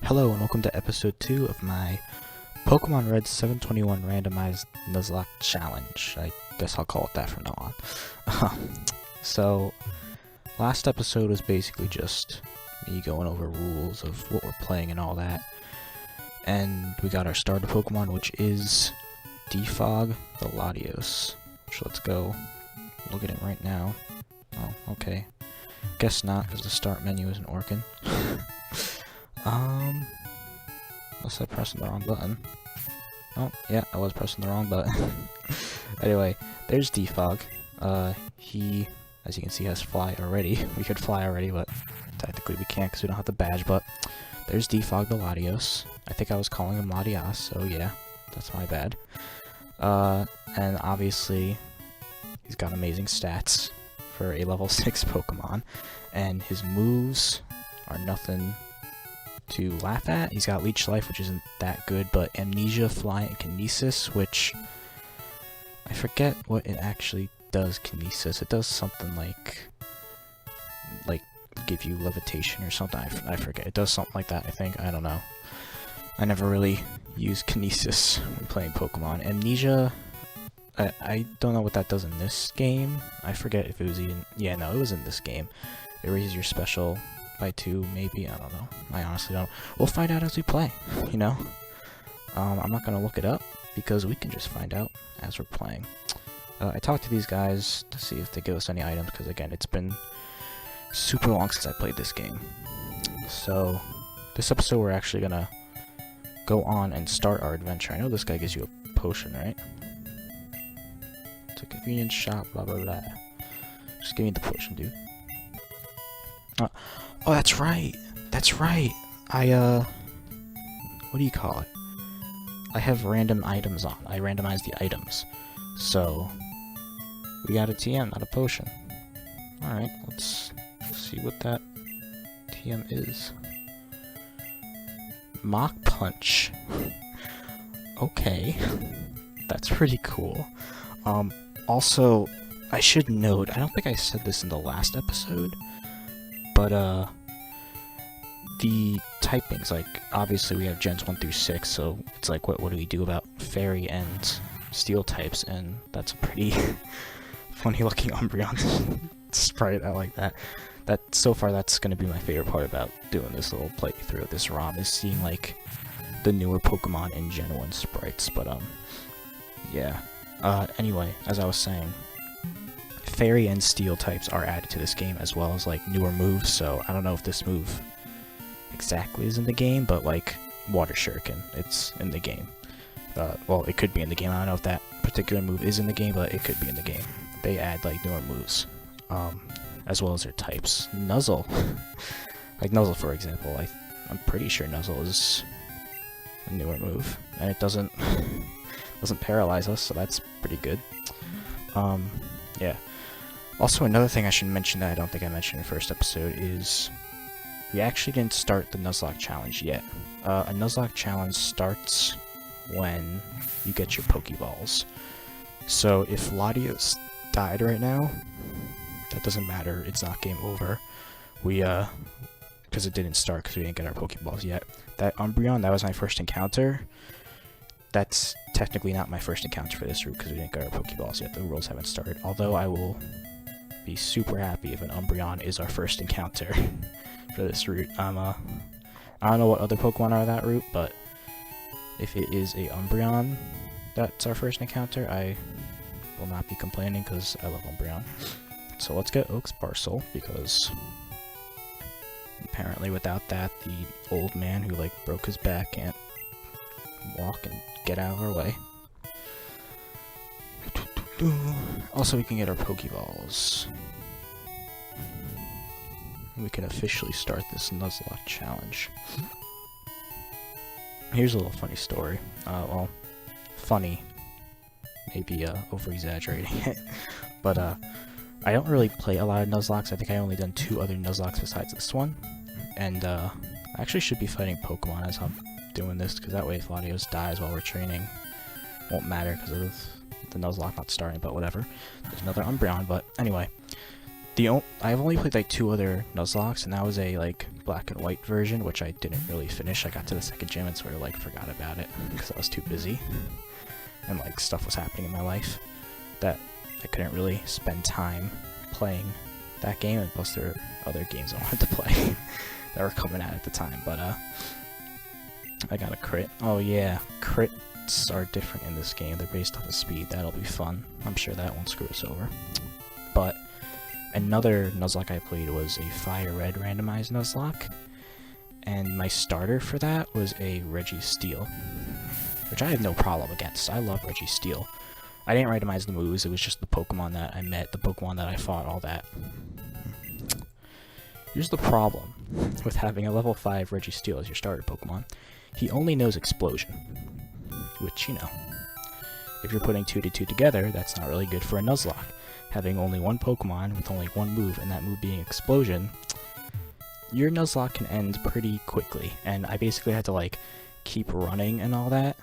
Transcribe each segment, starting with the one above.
Hello and welcome to episode 2 of my Pokemon Red 721 randomized Nuzlocke challenge. I guess I'll call it that from now on. So, last episode was basically just me going over rules of what we're playing and all that. And we got our starter Pokemon, which is Defog the Latios. So let's go look at it right now. Oh, okay. Guess not, because the start menu isn't working. Unless I pressed the wrong button. Oh, yeah, I was pressing the wrong button. Anyway, there's Defog. He, as you can see, has fly already. We could fly already, but technically we can't because we don't have the badge, but there's Defog the Latios. I think I was calling him Latias, so yeah, that's my bad. And obviously, he's got amazing stats for a level 6 Pokemon, and his moves are nothing to laugh at. He's got Leech Life, which isn't that good, but Amnesia, Fly, and Kinesis, which I forget what it actually does. Kinesis, it does something like give you levitation or something. I forget. It does something like that, I think. I don't know. I never really used Kinesis when playing Pokemon. Amnesia, I don't know what that does in this game. I forget if it was even... Yeah, no, it was in this game. It raises your special by 2, maybe. I don't know. I honestly don't. We'll find out as we play, you know? I'm not going to look it up, because we can just find out as we're playing. I talked to these guys to see if they give us any items, because again, it's been super long since I played this game. So, this episode we're actually going to go on and start our adventure. I know this guy gives you a potion, right? It's a convenience shop, blah blah blah. Just give me the potion, dude. Oh, that's right! That's right! What do you call it? I have random items on. I randomize the items. So, we got a TM, not a potion. Alright, let's see what that TM is. Mach Punch. Okay. That's pretty cool. Also, I should note, I don't think I said this in the last episode, but, the typings, like, obviously we have gens 1 through 6, so it's like, what do we do about Fairy and Steel types, and that's a pretty funny looking Umbreon sprite. I like that. So far, that's gonna be my favorite part about doing this little playthrough of this ROM, is seeing, like, the newer Pokemon in Gen 1 sprites, but, yeah. Anyway, as I was saying, Fairy and Steel types are added to this game, as well as, like, newer moves, so I don't know if this move exactly is in the game, but, like, Water Shuriken, it's in the game. Well, it could be in the game. I don't know if that particular move is in the game, but it could be in the game. They add, like, newer moves, as well as their types. Nuzzle. Like, Nuzzle, for example, I'm pretty sure Nuzzle is a newer move, and it doesn't paralyze us, so that's pretty good. Yeah. Also, another thing I should mention that I don't think I mentioned in the first episode is we actually didn't start the Nuzlocke challenge yet. A Nuzlocke challenge starts when you get your Pokeballs. So if Latios died right now, that doesn't matter, it's not game over. We, because it didn't start because we didn't get our Pokeballs yet. That Umbreon, that was my first encounter. That's technically not my first encounter for this route because we didn't get our Pokeballs yet. The rules haven't started. Although I will be super happy if an Umbreon is our first encounter for this route. I don't know what other Pokemon are that route, but if it is a Umbreon that's our first encounter, I will not be complaining because I love Umbreon. So let's get Oak's Parcel, because apparently without that, the old man who, like, broke his back can't walk and get out of our way. Also, we can get our Pokeballs. We can officially start this Nuzlocke challenge. Here's a little funny story. Well, funny, maybe over-exaggerating it, but I don't really play a lot of Nuzlockes. I think I only done 2 other Nuzlockes besides this one, and I actually should be fighting Pokemon as I'm doing this, because that way if Latios dies while we're training, won't matter because of the Nuzlocke not starting, but whatever. There's another Umbreon, but anyway. I've only played like 2 other nuzlocks, and that was a like black and white version, which I didn't really finish. I got to the second gym and sort of like forgot about it because I was too busy, and like stuff was happening in my life that I couldn't really spend time playing that game, and plus there were other games I wanted to play that were coming out at the time. But I got a crit. Oh yeah, crits are different in this game. They're based off of speed. That'll be fun. I'm sure that won't screw us over. But another nuzlocke I played was a fire red randomized nuzlocke, and my starter for that was a Registeel, which I have no problem against. I love Registeel. I didn't randomize the moves, it was just the Pokemon that I met, the Pokemon that I fought, all that. Here's the problem with having a level 5 Registeel as your starter Pokemon. He only knows Explosion, which, you know, if you're putting 2 to 2 together, that's not really good for a nuzlocke. Having only one Pokemon with only one move, and that move being Explosion, your nuzlocke can end pretty quickly, and I basically had to like keep running and all that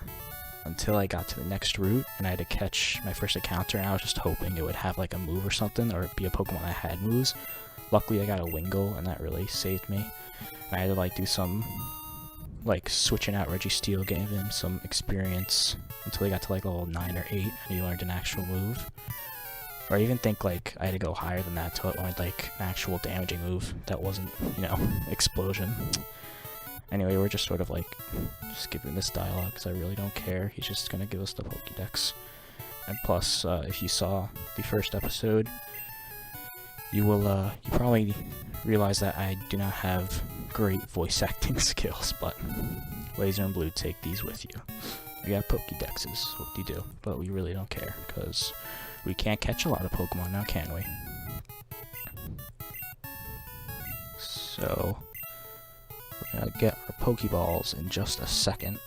until I got to the next route, and I had to catch my first encounter, and I was just hoping it would have like a move or something, or be a Pokemon that had moves. Luckily I got a Wingull, and that really saved me. And I had to like do some like switching out Registeel, gave him some experience until he got to like level 9 or 8, and he learned an actual move. Or I even think like I had to go higher than that till it learned like an actual damaging move that wasn't, you know, Explosion. Anyway, we're just sort of like skipping this dialogue because I really don't care. He's just gonna give us the Pokédex. And plus, if you saw the first episode, you will you probably realize that I do not have great voice acting skills, but Laser and Blue, take these with you. We got Pokédexes, whoop-de-doo, but we really don't care because we can't catch a lot of Pokemon now, can we? So we're gonna get our Pokeballs in just a second.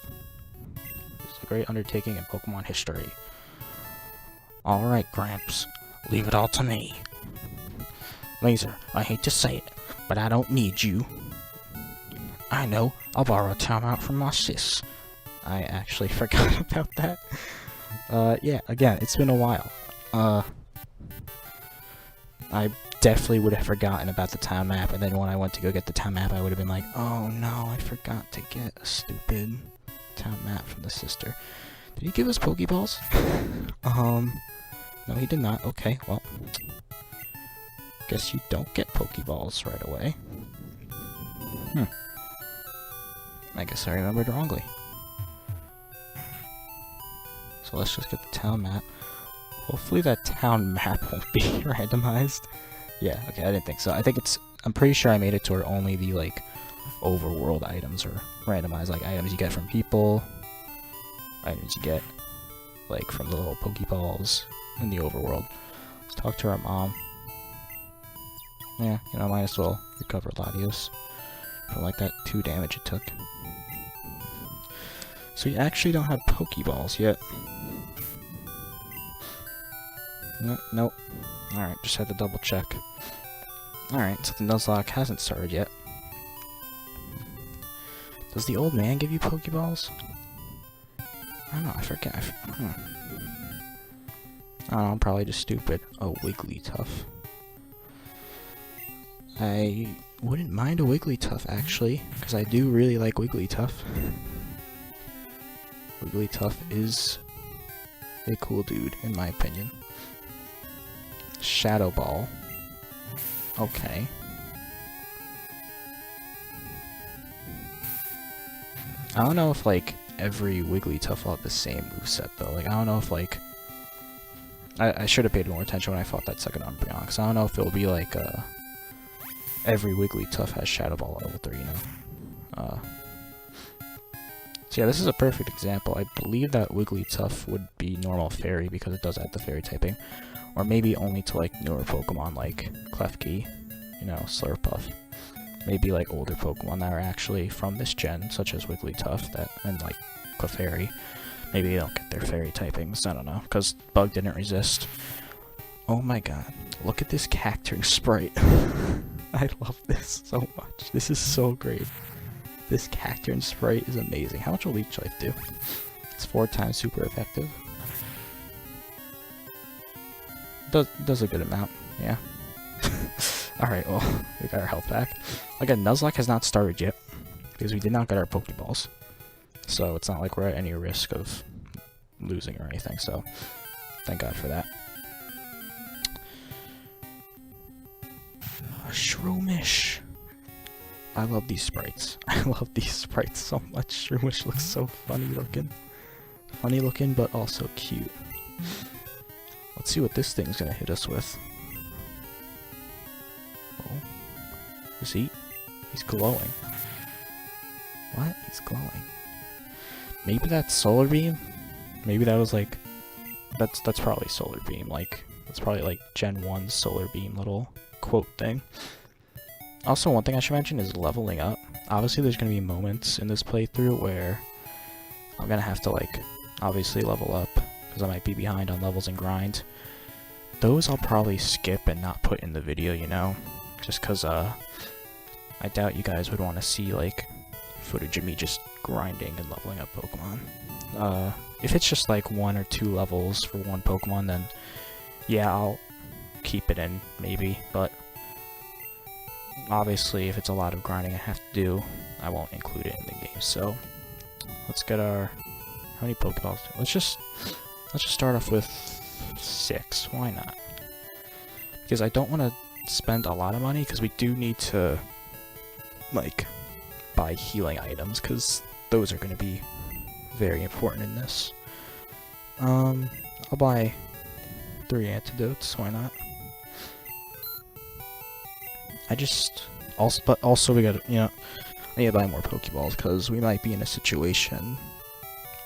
It's a great undertaking in Pokemon history. Alright, Gramps, leave it all to me. Laser, I hate to say it, but I don't need you. I know, I'll borrow a timeout from my sis. I actually forgot about that. Yeah, again, it's been a while. I definitely would have forgotten about the town map, and then when I went to go get the town map, I would have been like, oh no, I forgot to get a stupid town map from the sister. Did he give us Pokeballs? No, he did not. Okay, well, guess you don't get Pokeballs right away. I guess I remembered wrongly. So let's just get the town map. Hopefully that town map won't be randomized. Yeah, okay, I didn't think so. I'm pretty sure I made it to where only the, like, overworld items are randomized. Like, items you get from people, items you get, like, from the little Pokeballs in the overworld. Let's talk to our mom. Yeah, you know, might as well recover Latios from, like, that 2 damage it took. So you actually don't have Pokeballs yet. Nope. Alright, just had to double check. Alright, so the Nuzlocke hasn't started yet. Does the old man give you Pokeballs? I don't know, I forget. I don't know, I'm probably just stupid. Oh, Wigglytuff. I wouldn't mind a Wigglytuff, actually, because I do really like Wigglytuff. Wigglytuff is a cool dude, in my opinion. Shadow Ball. Okay. I don't know if, like, every Wigglytuff will have the same moveset, though. Like, I don't know if, like... I should have paid more attention when I fought that second Umbreon, because I don't know if it'll be, like, every Wigglytuff has Shadow Ball at level 3, you know? So yeah, this is a perfect example. I believe that Wigglytuff would be normal Fairy, because it does add the Fairy typing. Or maybe only to, like, newer Pokemon like Klefki, you know, Slurpuff. Maybe, like, older Pokemon that are actually from this gen, such as Wigglytuff, and, like, Clefairy. Maybe they don't get their Fairy typings, I don't know, because Bug didn't resist. Oh my god, look at this Cacturne sprite. I love this so much. This is so great. This Cacturne sprite is amazing. How much will Leech Life do? It's 4 times super effective. Does a good amount, yeah. Alright, well, we got our health back. Again, Nuzlocke has not started yet, because we did not get our Pokeballs. So it's not like we're at any risk of losing or anything, so thank God for that. Shroomish. I love these sprites. I love these sprites so much. Shroomish looks so funny looking. Funny looking, but also cute. Let's see what this thing's gonna hit us with. Oh. Is he? He's glowing. What? He's glowing. Maybe that's Solar Beam? Maybe that was like... That's probably Solar Beam. Like, that's probably like Gen 1's Solar Beam little quote thing. Also, one thing I should mention is leveling up. Obviously, there's gonna be moments in this playthrough where I'm gonna have to, like, obviously level up, because I might be behind on levels and grind. Those I'll probably skip and not put in the video, you know? Just because, I doubt you guys would want to see, like, footage of me just grinding and leveling up Pokemon. If it's just, like, 1 or 2 levels for one Pokemon, then, yeah, I'll keep it in, maybe, but obviously, if it's a lot of grinding I have to do, I won't include it in the game, so let's get our... How many Pokeballs? Let's just start off with 6. Why not? Because I don't want to spend a lot of money, because we do need to, like, buy healing items, because those are going to be very important in this. I'll buy 3 antidotes. Why not? But also we gotta, you know, I need to buy more Pokeballs, because we might be in a situation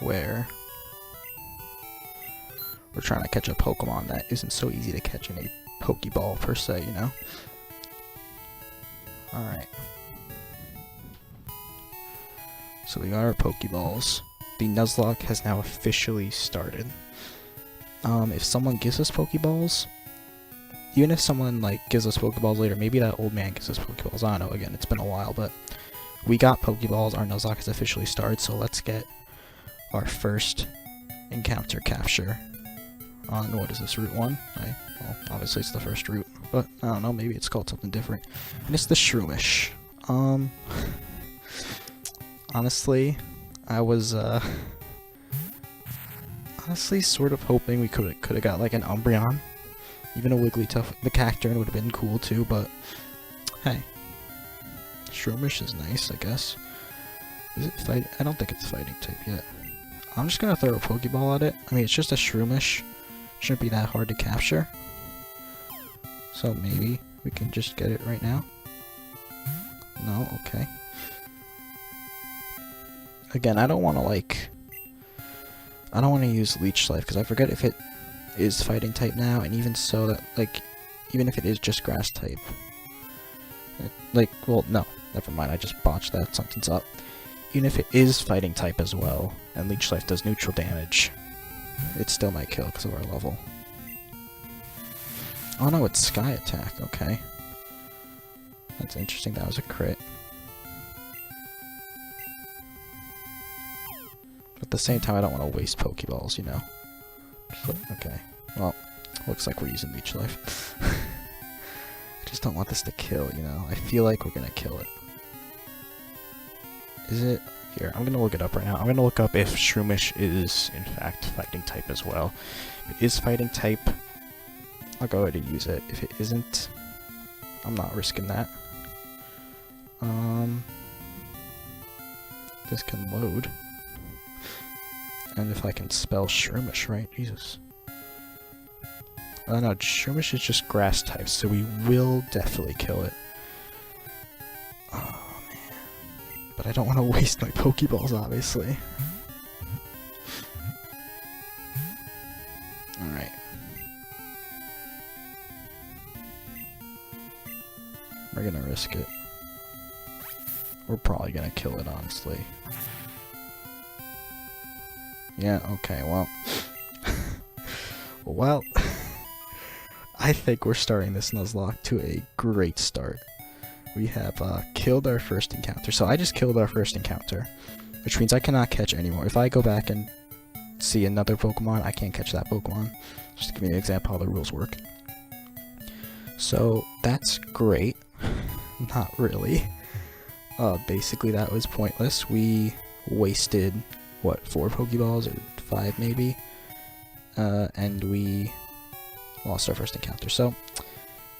where we're trying to catch a Pokemon that isn't so easy to catch in a Pokeball per se, you know? Alright. So we got our Pokeballs. The Nuzlocke has now officially started. If someone gives us Pokeballs, even if someone, like, gives us Pokeballs later, maybe that old man gives us Pokeballs, I don't know, again, it's been a while, but we got Pokeballs, our Nuzlocke has officially started, so let's get our first encounter capture on, what is this, Route 1? Well, obviously it's the first route, but I don't know, maybe it's called something different. And it's the Shroomish. Honestly, I was, honestly sort of hoping we could have got, like, an Umbreon. Even a Wigglytuff, the Cacturne would have been cool too, but hey, Shroomish is nice, I guess. Is it fight? I don't think it's fighting type yet. I'm just gonna throw a Pokeball at it. I mean, it's just a Shroomish. Shouldn't be that hard to capture. So maybe we can just get it right now. No, okay. Again, I don't want to, like, I don't want to use Leech Life, because I forget if it is fighting type now, and even so, that, like, even if it is just grass type, like, well, no, never mind, I just botched that, something's up. Even if it is fighting type as well, and Leech Life does neutral damage, it still might kill because of our level. Oh no, it's Sky Attack, okay. That's interesting, that was a crit. But at the same time, I don't want to waste Pokeballs, you know. So, okay, well, looks like we're using Leech Life. I just don't want this to kill, you know. I feel like we're gonna kill it. Is it? Here, I'm gonna look it up right now. I'm gonna look up if Shroomish is, in fact, fighting type as well. If it is fighting type, I'll go ahead and use it. If it isn't, I'm not risking that. This can load. And if I can spell Shroomish right, Jesus. No, Shroomish is just grass type, so we will definitely kill it. Oh, man. But I don't want to waste my Pokeballs, obviously. Alright. We're gonna risk it. We're probably gonna kill it, honestly. Yeah, okay, well. Well, I think we're starting this Nuzlocke to a great start. We have killed our first encounter. So I just killed our first encounter, which means I cannot catch anymore. If I go back and see another Pokemon, I can't catch that Pokemon. Just to give you an example how the rules work. So that's great. Not really. Basically that was pointless. We wasted, what, 4 Pokeballs, or 5 maybe? And we lost our first encounter, so,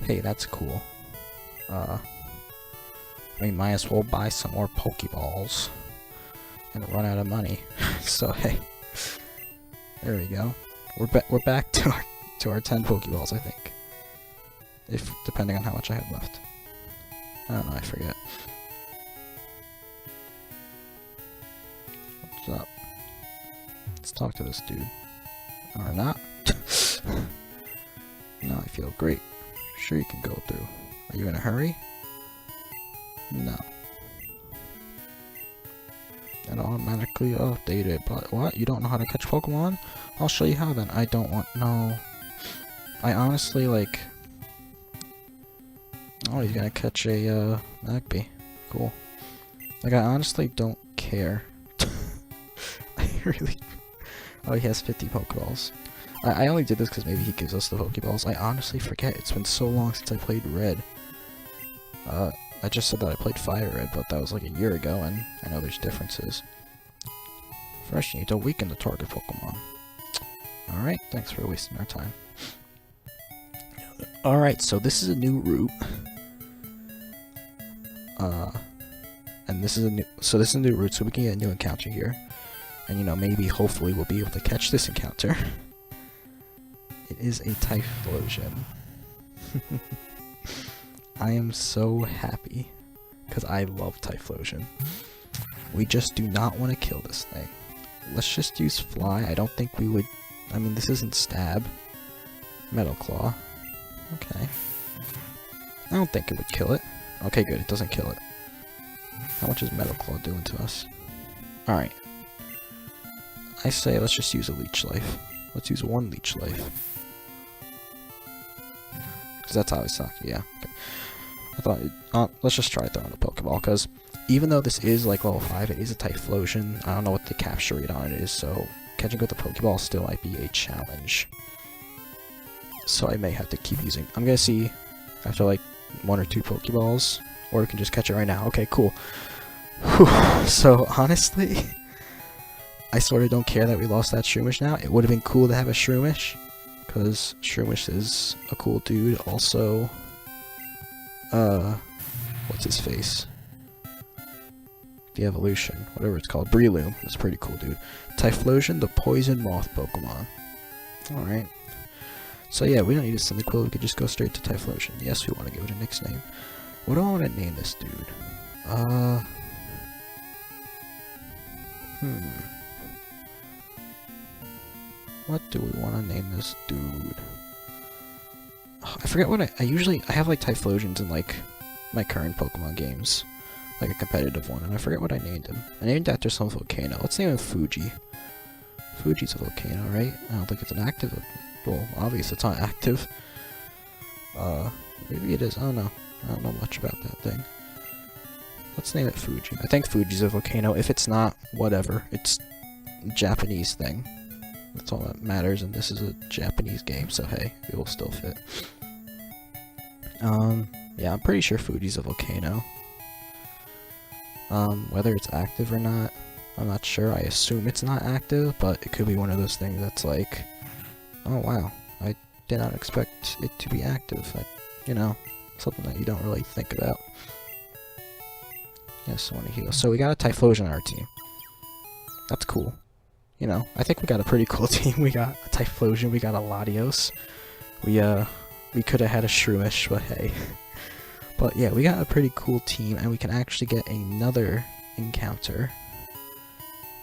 hey, that's cool. We might as well buy some more Pokeballs and run out of money. So, hey, there we go. We're back to our 10 Pokeballs, I think. If, depending on how much I have left. I don't know, I forget. What's up? Let's talk to this dude. Or not. No, I feel great. Sure you can go through. Are you in a hurry? No. It automatically updated, but what? You don't know how to catch Pokemon? I'll show you how then. I don't want... No. I honestly, like... Oh, he's gonna catch a, Magpie. Cool. Like, I honestly don't care. I really... Oh, he has 50 Pokeballs. I only did this because maybe he gives us the Pokeballs. I honestly forget. It's been so long since I played Red. I just said that I played Fire Red, but that was like a year ago, and I know there's differences. First, you need to weaken the target Pokemon. Alright, thanks for wasting our time. Alright, so this is a new route. And this is a new route, so we can get a new encounter here. And, you know, maybe, hopefully, we'll be able to catch this encounter. It is a Typhlosion. I am so happy, because I love Typhlosion. We just do not want to kill this thing. Let's just use Fly. I don't think we would... I mean, this isn't Stab. Metal Claw. Okay. I don't think it would kill it. Okay, good. It doesn't kill it. How much is Metal Claw doing to us? Alright. I say let's just use a Leech Life. Let's use 1 Leech Life. Because that's how I suck. Yeah. Okay. I thought... let's just try throwing the Pokeball, because even though this is like level 5, it is a Typhlosion. I don't know what the capture rate on it is, so catching with the Pokeball still might be a challenge. So I may have to keep using... I'm gonna see after like 1 or 2 Pokeballs, or we can just catch it right now. Okay, cool. Whew. So honestly, I sort of don't care that we lost that Shroomish now. It would have been cool to have a Shroomish, because Shroomish is a cool dude. Also, what's his face? The evolution, whatever it's called, Breloom. That's a pretty cool dude. Typhlosion, the poison moth Pokemon. Alright. So yeah, we don't need a Cyndaquil, we could just go straight to Typhlosion. Yes, we want to give it a nickname. What do I want to name this dude? What do we want to name this dude? Oh, I forget what I usually... I have like Typhlosions in like my current Pokemon games. Like a competitive one, and I forget what I named him. I named it after some volcano. Let's name him Fuji. Fuji's a volcano, right? I don't think it's an active... Well, obviously it's not active. Maybe it is. I don't know. I don't know much about that thing. Let's name it Fuji. I think Fuji's a volcano. If it's not, whatever. It's a Japanese thing. That's all that matters, and this is a Japanese game, so hey, it will still fit. Yeah, I'm pretty sure Fuji's a volcano. Whether it's active or not, I'm not sure. I assume it's not active, but it could be one of those things that's like, oh wow, I did not expect it to be active. You know, something that you don't really think about. Yes, I want to heal. So we got a Typhlosion on our team. That's cool. You know, I think we got a pretty cool team. We got a Typhlosion, we got a Latios. We could have had a Shroomish, but hey. But yeah, we got a pretty cool team, and we can actually get another encounter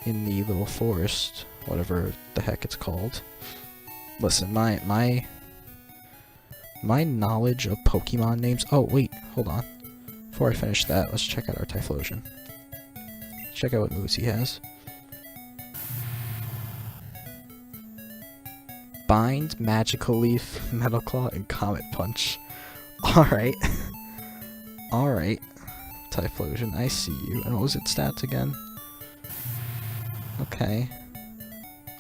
in the little forest, whatever the heck it's called. Listen, my knowledge of Pokemon names... Oh, wait, hold on. Before I finish that, let's check out our Typhlosion. Check out what moves he has. Bind, Magical Leaf, Metal Claw, and Comet Punch. Alright. Alright. Typhlosion, I see you. And what was its stats again? Okay.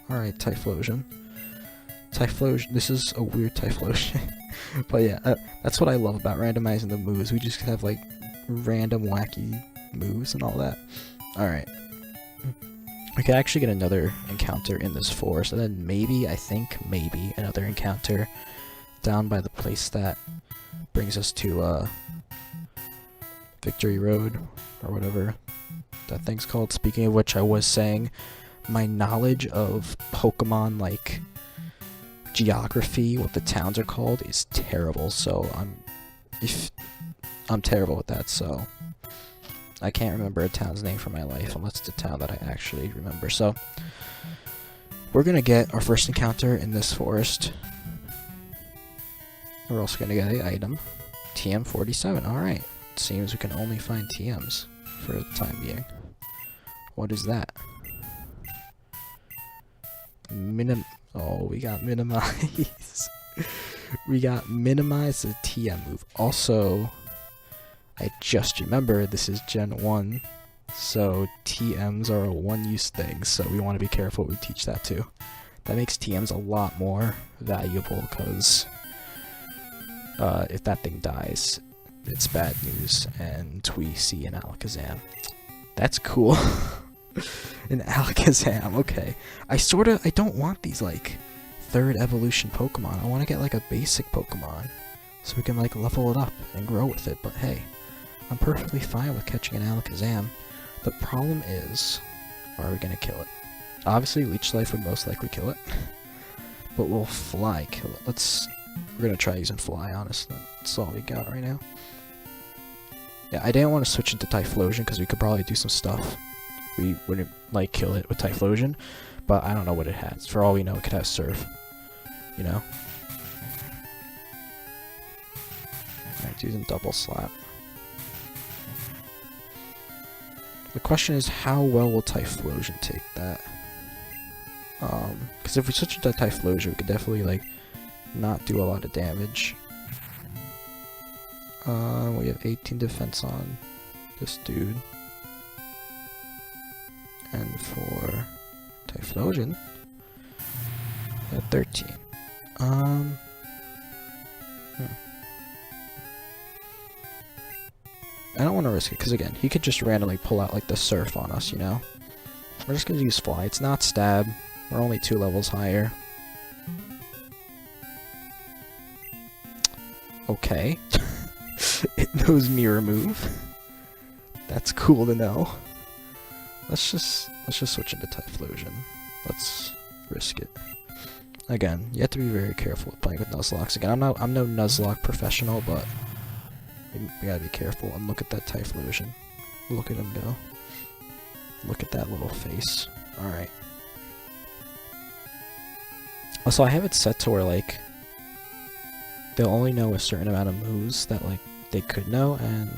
Alright, Typhlosion. Typhlosion, this is a weird Typhlosion. But yeah, that's what I love about randomizing the moves. We just have like random wacky moves and all that. Alright. We could actually get another encounter in this forest, and then maybe, I think, maybe another encounter down by the place that brings us to Victory Road, or whatever that thing's called. Speaking of which, I was saying, my knowledge of Pokemon, like, geography, what the towns are called, is terrible, so I'm terrible with that, so I can't remember a town's name for my life unless it's a town that I actually remember. So we're gonna get our first encounter in this forest. We're also gonna get an item, TM47. Alright, seems we can only find TMs for the time being. What is that? Oh, we got minimize. We got minimize the TM move. Also, I just remembered this is Gen 1, so TMs are a one-use thing, so we want to be careful what we teach that to. That makes TMs a lot more valuable, because if that thing dies, it's bad news, and we see an Alakazam. That's cool. An Alakazam, okay. I don't want these, like, third evolution Pokemon. I want to get, like, a basic Pokemon, so we can, like, level it up and grow with it, but hey. I'm perfectly fine with catching an Alakazam. The problem is, are we gonna kill it? Obviously, Leech Life would most likely kill it, but we'll Fly kill it. We're gonna try using Fly, honestly. That's all we got right now. Yeah, I didn't want to switch into Typhlosion because we could probably do some stuff. We wouldn't, like, kill it with Typhlosion, but I don't know what it has. For all we know, it could have Surf, you know? Alright, using Double Slap. The question is, how well will Typhlosion take that? Because if we switch to Typhlosion, we could definitely, like, not do a lot of damage. We have 18 defense on this dude. And for Typhlosion, we have 13. I don't want to risk it, because again, he could just randomly pull out, like, the Surf on us, you know? We're just going to use Fly. It's not Stab. We're only 2 levels higher. Okay. It knows Mirror Move. That's cool to know. Let's just switch into Typhlosion. Let's risk it. Again, you have to be very careful with playing with Nuzlocks. Again, I'm no Nuzlocke professional, but we gotta be careful. And look at that Typhlosion. Look at him go. Look at that little face. Alright. Also, I have it set to where, like, they'll only know a certain amount of moves that, like, they could know, and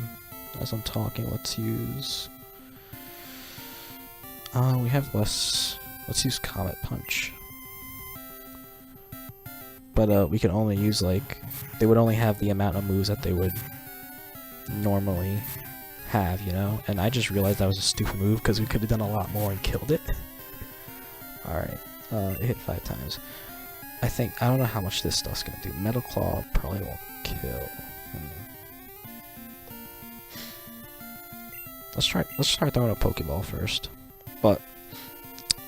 as I'm talking, let's use... we have less... Let's use Comet Punch. But, we can only use, like... They would only have the amount of moves that they would normally have, you know? And I just realized that was a stupid move, because we could have done a lot more and killed it. Alright, it hit 5 times. I don't know how much this stuff's gonna do. Metal Claw probably won't kill. Let's try throwing a Pokeball first. But,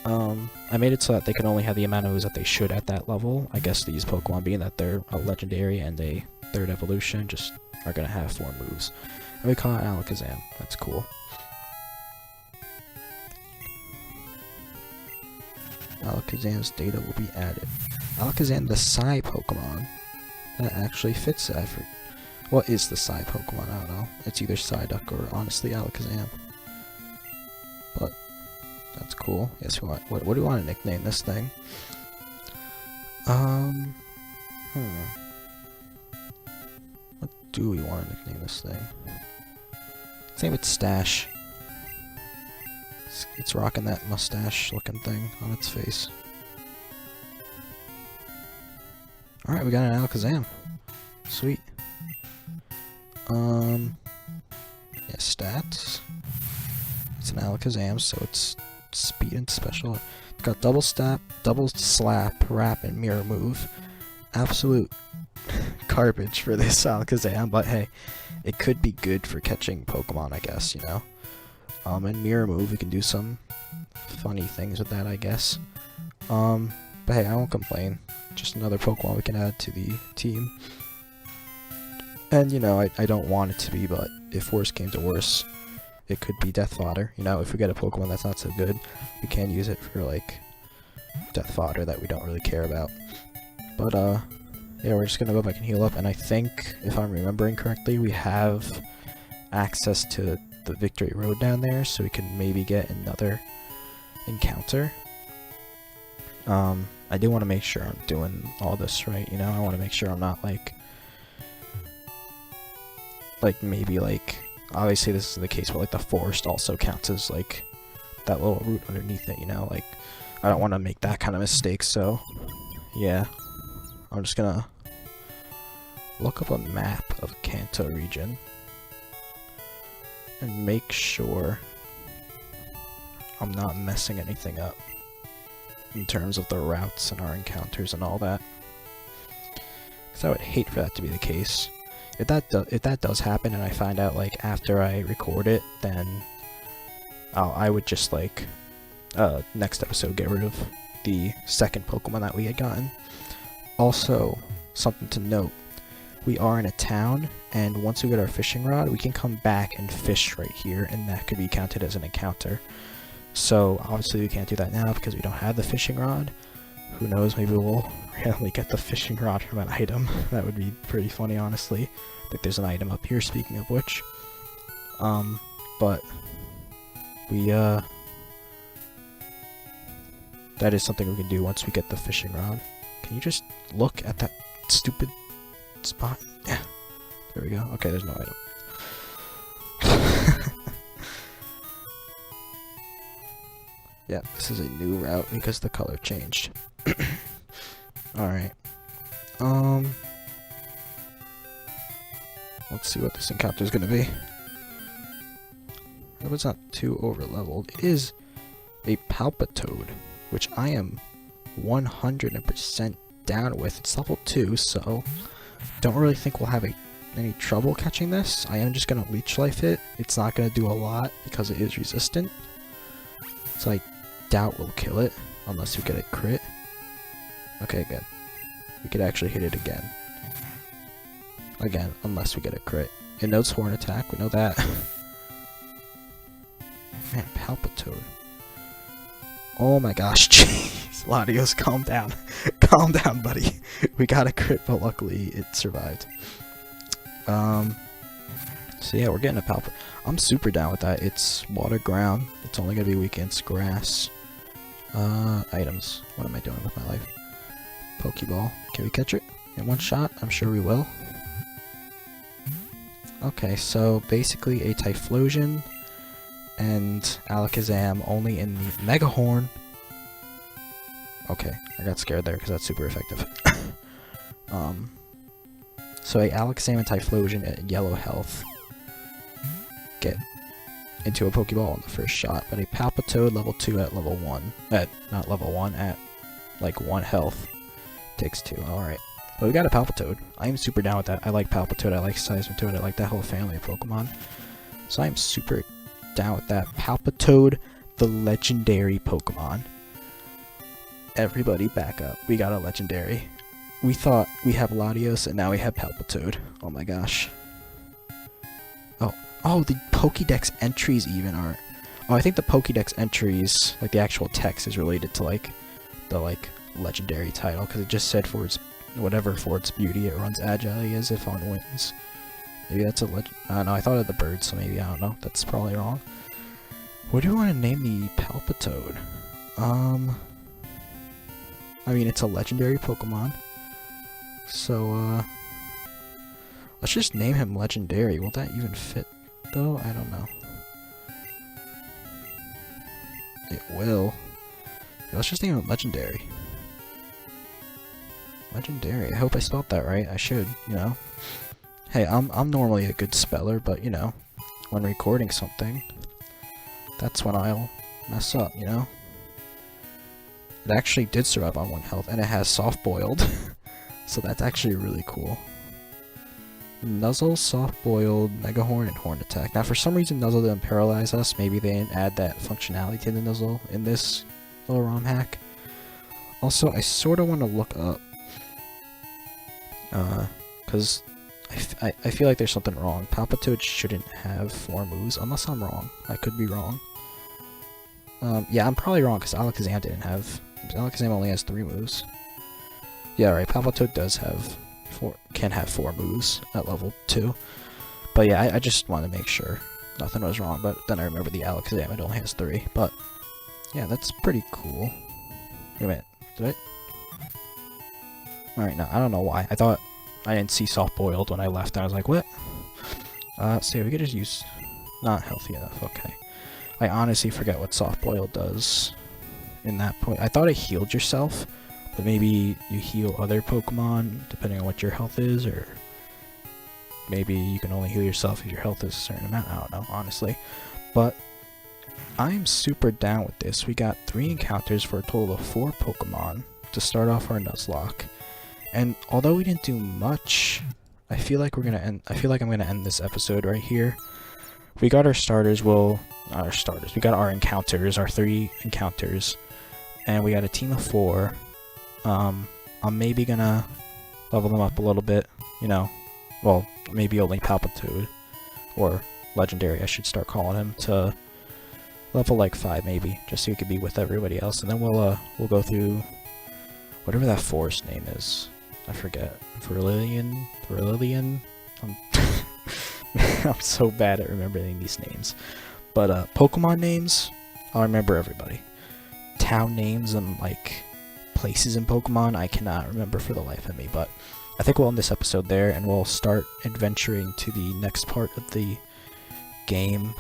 I made it so that they can only have the amount of moves that they should at that level. I guess these Pokemon, being that they're a Legendary and a 3rd evolution, just are gonna have 4 moves. And we call it Alakazam. That's cool. Alakazam's data will be added. Alakazam, the Psy Pokemon. That actually fits that. What is the Psy Pokemon? I don't know. It's either Psyduck or, honestly, Alakazam. But, that's cool. Yes, what do we want to nickname this thing? What do we want to nickname this thing? Let's name it Stash. It's rocking that mustache-looking thing on its face. Alright, we got an Alakazam. Sweet. Yeah, stats. It's an Alakazam, so it's speed and special. It's got double slap, wrap, and mirror move. absolute garbage for this Alakazam, but hey, it could be good for catching Pokemon, I guess, you know? And Mirror Move, we can do some funny things with that, I guess. But hey, I won't complain. Just another Pokemon we can add to the team. And, you know, I don't want it to be, but if worse came to worse, it could be Death Fodder. You know, if we get a Pokemon that's not so good, we can use it for, like, Death Fodder that we don't really care about. But, yeah, we're just gonna go back and heal up, and I think, if I'm remembering correctly, we have access to the Victory Road down there, so we can maybe get another encounter. I do want to make sure I'm doing all this right, you know? I want to make sure I'm not, like, maybe, like, obviously this is the case, but, like, the forest also counts as, like, that little route underneath it, you know? Like, I don't want to make that kind of mistake, so, yeah. I'm just gonna look up a map of Kanto region and make sure I'm not messing anything up in terms of the routes and our encounters and all that. Because I would hate for that to be the case. If that does happen and I find out, like, after I record it, then I would just, like, next episode get rid of the second Pokemon that we had gotten. Also, something to note, we are in a town, and once we get our fishing rod, we can come back and fish right here, and that could be counted as an encounter. So, obviously we can't do that now because we don't have the fishing rod. Who knows, maybe we'll randomly get the fishing rod from an item. That would be pretty funny, honestly. I think there's an item up here, speaking of which. But we, that is something we can do once we get the fishing rod. Can you just look at that stupid spot? Yeah. There we go. Okay, there's no item. Yeah, this is a new route because the color changed. Alright. Let's see what this encounter is going to be. I hope it's not too over-leveled. It is a Palpitoad, which I am 100% down with. It's level 2, so don't really think we'll have any trouble catching this. I am just going to Leech Life it. It's not going to do a lot because it is resistant. So I doubt we'll kill it unless we get a crit. Okay, good. We could actually hit it again. Again, unless we get a crit. It knows Horn Attack, we know that. Man, Palpitoad. Oh my gosh, jeez. Latios, calm down. Calm down, buddy. We got a crit, but luckily it survived. So yeah, we're getting a Palpitoad. I'm super down with that. It's water, ground. It's only gonna be weak against grass. Items. What am I doing with my life? Pokeball. Can we catch it in one shot? I'm sure we will. Okay, so basically a Typhlosion and Alakazam only in the Mega Horn. Okay, I got scared there because that's super effective. So a Alakazam and Typhlosion at yellow health get into a Pokeball on the first shot, but a Palpitoad level 2 at level 1, not level 1, at like 1 health takes 2, alright. But we got a Palpitoad. I am super down with that. I like Palpitoad, I like Seismitoad, I like that whole family of Pokemon. So I am super down with that. Palpitoad, the legendary Pokemon. Everybody back up. We got a legendary. We thought we have Latios and now we have Palpitoad. Oh my gosh. Oh, the Pokédex entries even are... Oh, I think the Pokédex entries, like the actual text, is related to like the legendary title, because it just said for its whatever for its beauty it runs agility as if on wings. Maybe that's a legend. I don't know. I thought of the bird, so maybe I don't know. That's probably wrong. What do we want to name the Palpitoad? I mean, it's a legendary Pokemon, so let's just name him Legendary. Will that even fit, though? I don't know. It will. Yeah, let's just name him Legendary. Legendary. I hope I spelled that right. I should, you know. Hey, I'm normally a good speller, but you know, when recording something, that's when I'll mess up, you know. It actually did survive on 1 health, and it has soft boiled. So that's actually really cool. Nuzzle, soft-boiled, Mega Horn, and Horn Attack. Now for some reason Nuzzle didn't paralyze us. Maybe they didn't add that functionality to the Nuzzle in this little ROM hack. Also, I sort of want to look up, because I feel like there's something wrong. Palpitoad shouldn't have 4 moves, unless I'm wrong. I could be wrong. Yeah, I'm probably wrong, because Alakazam didn't have... Alakazam only has 3 moves. Yeah, right, Palpitoad does have... can have 4 moves at level 2. But yeah, I just wanted to make sure nothing was wrong, but then I remember the Alakazam, it only has 3. But, yeah, that's pretty cool. Wait a minute, did I? Alright, no, I don't know why. I thought I didn't see soft-boiled when I left, and I was like, what? So yeah, we could just use... Not healthy enough, okay. I honestly forget what soft-boiled does in that point. I thought it healed yourself, but maybe you heal other Pokemon, depending on what your health is, or maybe you can only heal yourself if your health is a certain amount. I don't know, honestly. But I'm super down with this. We got 3 encounters for a total of 4 Pokemon to start off our Nuzlocke. And although we didn't do much, I feel like I'm gonna end this episode right here. We got our starters, we got our encounters, our 3 encounters, and we got a team of 4. I'm maybe gonna level them up a little bit, you know, well, maybe only Palpitoad, or Legendary I should start calling him, to level like 5 maybe, just so he could be with everybody else, and then we'll go through whatever that forest name is. I forget. Verilion? I'm so bad at remembering these names. But Pokemon names, I'll remember everybody. Town names and like places in Pokemon, I cannot remember for the life of me. But I think we'll end this episode there, and we'll start adventuring to the next part of the game,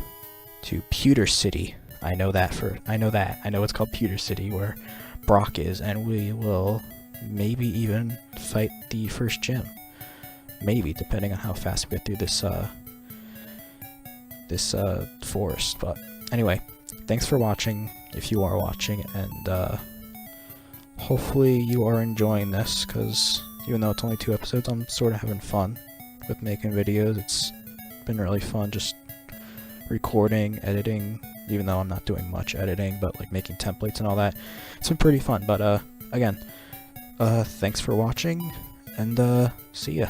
to Pewter City. I know it's called Pewter City, where Brock is, and we will maybe even fight the first gym. Maybe, depending on how fast we get through this forest. But anyway, thanks for watching, if you are watching, and hopefully you are enjoying this, because even though it's only 2 episodes, I'm sort of having fun with making videos. It's been really fun just recording, editing, even though I'm not doing much editing, but like making templates and all that. It's been pretty fun. But again, thanks for watching, and see ya.